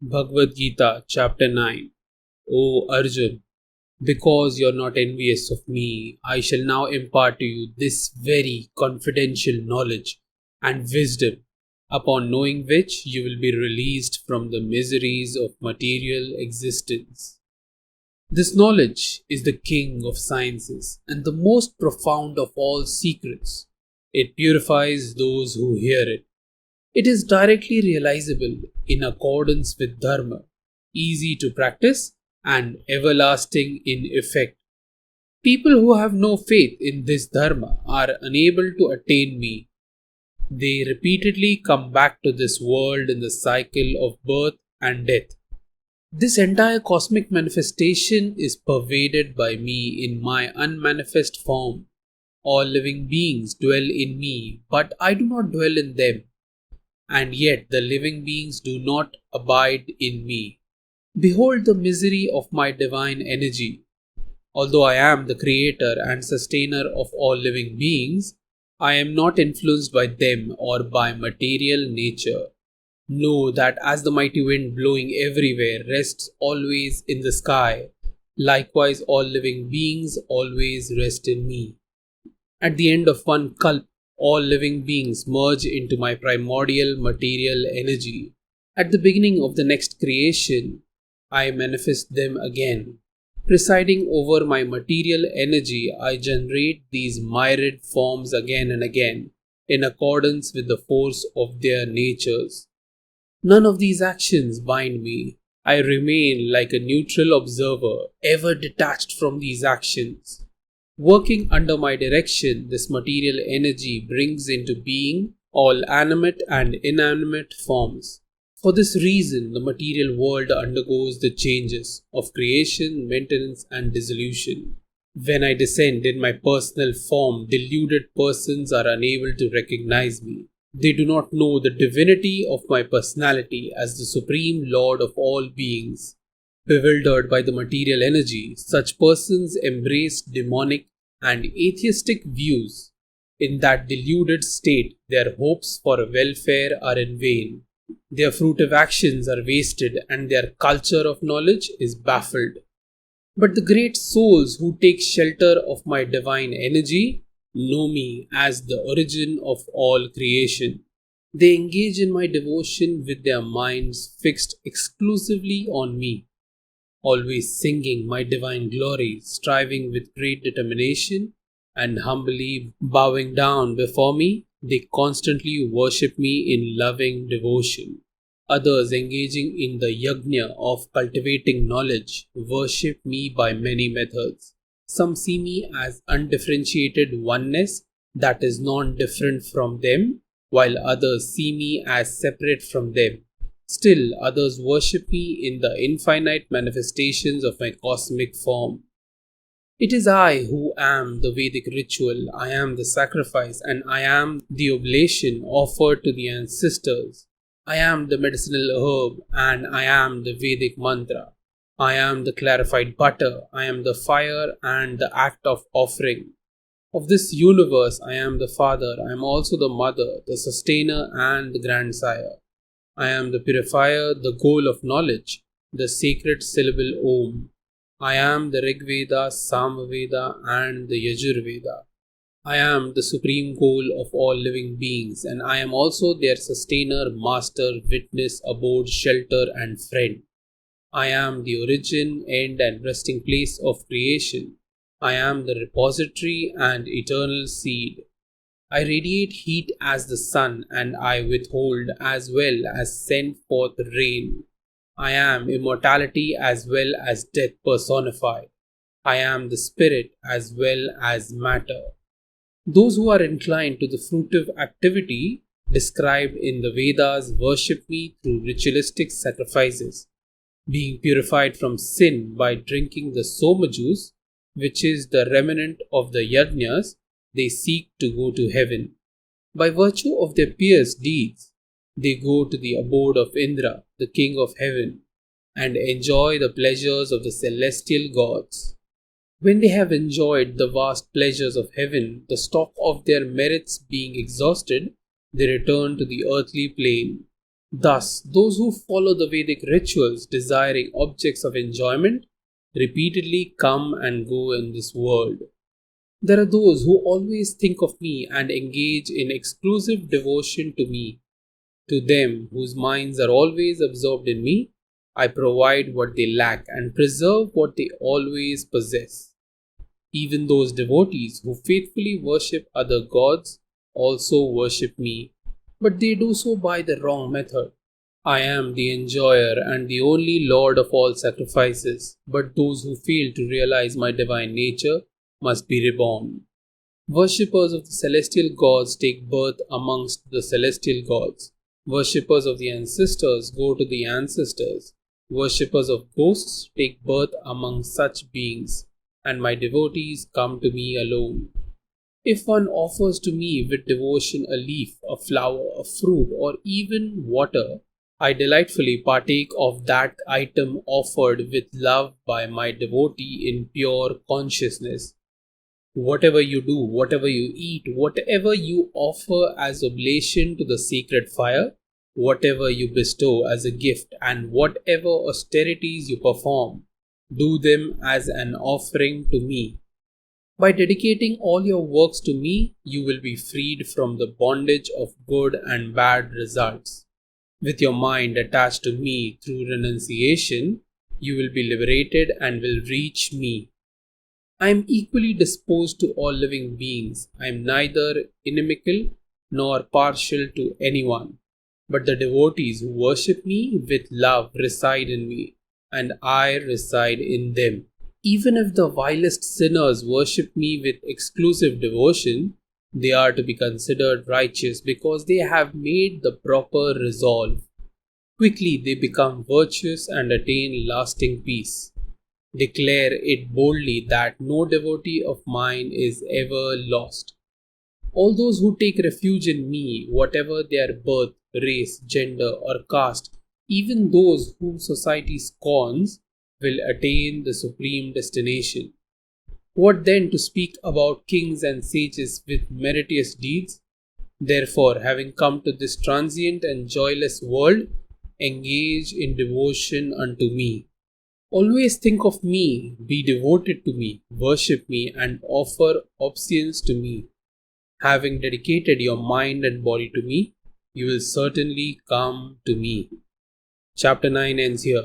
Bhagavad Gita, Chapter 9. O Arjun, because you are not envious of me, I shall now impart to you this very confidential knowledge and wisdom, upon knowing which you will be released from the miseries of material existence. This knowledge is the king of sciences and the most profound of all secrets. It purifies those who hear it. It is directly realizable in accordance with Dharma, easy to practice, and everlasting in effect. People who have no faith in this Dharma are unable to attain me. They repeatedly come back to this world in the cycle of birth and death. This entire cosmic manifestation is pervaded by me in my unmanifest form. All living beings dwell in me, but I do not dwell in them. And yet the living beings do not abide in me. Behold the misery of my divine energy. Although I am the creator and sustainer of all living beings, I am not influenced by them or by material nature. Know that as the mighty wind blowing everywhere rests always in the sky, likewise all living beings always rest in me. At the end of one kalp, all living beings merge into my primordial material energy. At the beginning of the next creation, I manifest them again. Presiding over my material energy, I generate these myriad forms again and again, in accordance with the force of their natures. None of these actions bind me. I remain like a neutral observer, ever detached from these actions. Working under my direction, this material energy brings into being all animate and inanimate forms. For this reason, the material world undergoes the changes of creation, maintenance, and dissolution. When I descend in my personal form, deluded persons are unable to recognize me. They do not know the divinity of my personality as the supreme lord of all beings. Bewildered by the material energy, such persons embrace demonic and atheistic views. In that deluded state, their hopes for welfare are in vain. Their fruitive actions are wasted and their culture of knowledge is baffled. But the great souls who take shelter of my divine energy know me as the origin of all creation. They engage in my devotion with their minds fixed exclusively on me, always singing my divine glory, striving with great determination, and humbly bowing down before me. They constantly worship me in loving devotion. Others engaging in the yajna of cultivating knowledge worship me by many methods. Some see me as undifferentiated oneness that is non different from them, while others see me as separate from them. Still, others worship me in the infinite manifestations of my cosmic form. It is I who am the Vedic ritual, I am the sacrifice, and I am the oblation offered to the ancestors. I am the medicinal herb, and I am the Vedic mantra. I am the clarified butter, I am the fire and the act of offering. Of this universe, I am the father, I am also the mother, the sustainer, and the grandsire. I am the purifier, the goal of knowledge, the sacred syllable Om. I am the Rig Veda, Samaveda, and the Yajur Veda. I am the supreme goal of all living beings, and I am also their sustainer, master, witness, abode, shelter, and friend. I am the origin, end, and resting place of creation. I am the repository and eternal seed. I radiate heat as the sun, and I withhold as well as send forth rain. I am immortality as well as death personified. I am the spirit as well as matter. Those who are inclined to the fruitive activity described in the Vedas worship me through ritualistic sacrifices. Being purified from sin by drinking the soma juice, which is the remnant of the yajnas, they seek to go to heaven. By virtue of their pious deeds, they go to the abode of Indra, the king of heaven, and enjoy the pleasures of the celestial gods. When they have enjoyed the vast pleasures of heaven, the stock of their merits being exhausted, they return to the earthly plane. Thus, those who follow the Vedic rituals desiring objects of enjoyment repeatedly come and go in this world. There are those who always think of me and engage in exclusive devotion to me. To them, whose minds are always absorbed in me, I provide what they lack and preserve what they always possess. Even those devotees who faithfully worship other gods also worship me, but they do so by the wrong method. I am the enjoyer and the only Lord of all sacrifices, but those who fail to realize my divine nature must be reborn. Worshippers of the celestial gods take birth amongst the celestial gods. Worshippers of the ancestors go to the ancestors. Worshippers of ghosts take birth among such beings, and my devotees come to me alone. If one offers to me with devotion a leaf, a flower, a fruit, or even water, I delightfully partake of that item offered with love by my devotee in pure consciousness. Whatever you do, whatever you eat, whatever you offer as oblation to the sacred fire, whatever you bestow as a gift, and whatever austerities you perform, do them as an offering to me. By dedicating all your works to me, you will be freed from the bondage of good and bad results. With your mind attached to me through renunciation, you will be liberated and will reach me. I am equally disposed to all living beings. I am neither inimical nor partial to anyone. But the devotees who worship me with love reside in me, and I reside in them. Even if the vilest sinners worship me with exclusive devotion, they are to be considered righteous because they have made the proper resolve. Quickly they become virtuous and attain lasting peace. Declare it boldly that no devotee of mine is ever lost. All those who take refuge in me, whatever their birth, race, gender, or caste, even those whom society scorns, will attain the supreme destination. What then to speak about kings and sages with meritorious deeds? Therefore, having come to this transient and joyless world, engage in devotion unto me. Always think of me, be devoted to me, worship me, and offer obeisance to me. Having dedicated your mind and body to me, you will certainly come to me. Chapter 9 ends here.